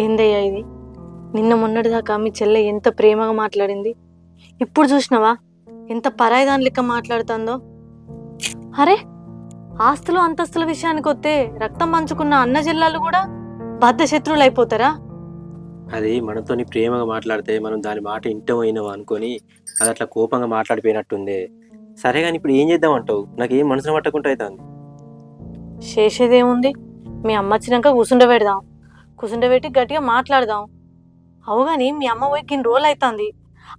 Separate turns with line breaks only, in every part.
ఏందయ్యా ఇది? నిన్న మొన్నటిదాకా మీ చెల్లె ఎంత ప్రేమగా మాట్లాడింది, ఇప్పుడు చూసినావా ఎంత పరాయిదాని లెక్క మాట్లాడుతుందో. అరే, ఆస్తులు అంతస్తుల విషయానికి వస్తే రక్తం పంచుకున్న అన్న జిల్లాలు కూడా బద్ధ శత్రువులు అయిపోతారా?
అది మనతోని ప్రేమగా మాట్లాడితే మనం దాని మాట ఇంటం అయినాం అనుకొని అది అట్లా కోపంగా మాట్లాడిపోయినట్టుంది. సరే కానీ ఇప్పుడు ఏం చేద్దాం అంటావు? నాకు ఏం మనసును పట్టకుండా అవుతుంది.
చేసేదేముంది, మీ అమ్మ వచ్చినాక కూసుండబెడదాం, కూసుండబెట్టి గట్టిగా మాట్లాడదాం. అవుగాని మీ అమ్మ పోయి ఇన్ని రోజులు అవుతుంది,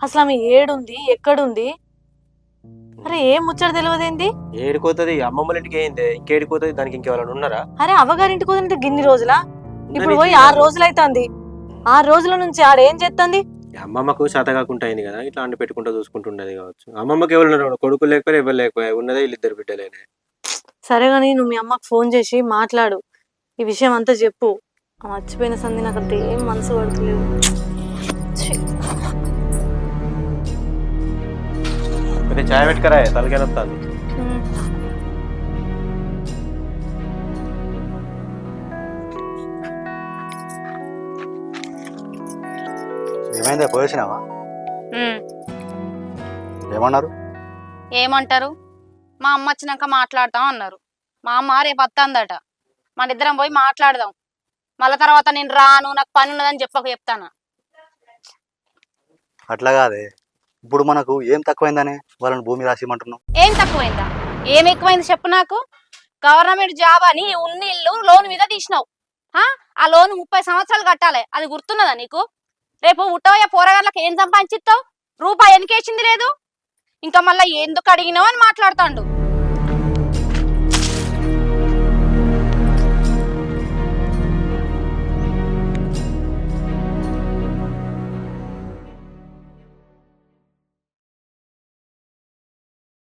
అసలు ఆమె ఏడుంది ఎక్కడుంది? అరే, ఏం ముచ్చట తెలియదేంది?
ఏడిపోతుంది అమ్మమ్మల ఇంటికి ఏంది, ఇంకేడిపోతుంది? దానికి ఇంకెవరైనా ఉన్నారా?
అరే, అవ్వగారింటికి వదిలితే గిన్ని రోజులా? ఇప్పుడు పోయి
ఉండనిచ్చి
6 రోజులు అవుతుంది. 6 రోజుల నుంచి ఆడేం చేస్తుంది?
అమ్మమ్మకు శాత కాకుండా అయింది కదా, ఇట్లా అండి పెట్టుకుంటూ చూసుకుంటుండేది కావచ్చు. అమ్మమ్మకి ఎవరు ఉన్నారు? కొడుకు లేకపోయి ఎవరు లేకపోయా, ఉన్నదే వీళ్ళిద్దరు బిడ్డలేనే.
సరే గాని నువ్వు మీ అమ్మకు ఫోన్ చేసి మాట్లాడు, ఈ విషయం అంతా చెప్పు. ఆ మర్చిపోయిన సంధి నాకు అంత ఏం మనసు పడతలేదు. ఛీ.
కొంచెం ఛాయ్ పెట్టుకరా, తలకాయ వస్తుంది.
ఉమ్.
ఏమైందా, పోయేసినావా? ఏమన్నారు?
ఏమంటారు? మా అమ్మ వచ్చినాక మాట్లాడతాం అన్నారు. మా అమ్మ రేపు వస్తుందట, మన ఇద్దరం పోయి మాట్లాడదాం. మళ్ళా తర్వాత నేను రాను, నాకు పని ఉన్నదని చెప్తాను.
అట్లా కాదే, ఇప్పుడు మనకు ఏం తక్కువైందనే వాళ్ళని భూమి రాసిమంటున్నావు?
ఏం తక్కువైందా? ఏం ఎక్కువైంది చెప్పు నాకు. గవర్నమెంట్ జాబ్ అని ఉన్న ఇల్లు లోన్ మీద తీసినావు. ఆ లోన్ 30 సంవత్సరాలు కట్టాలి, అది గుర్తున్నదా నీకు? రేపు ఉట్టవయ్య పోరగాళ్ళకి ఏం సంపాదించిస్తావు? రూపాయి ఎనికేసింది లేదు. ఇంకా మళ్ళీ ఎందుకు అడిగినావు అని మాట్లాడుతాండు.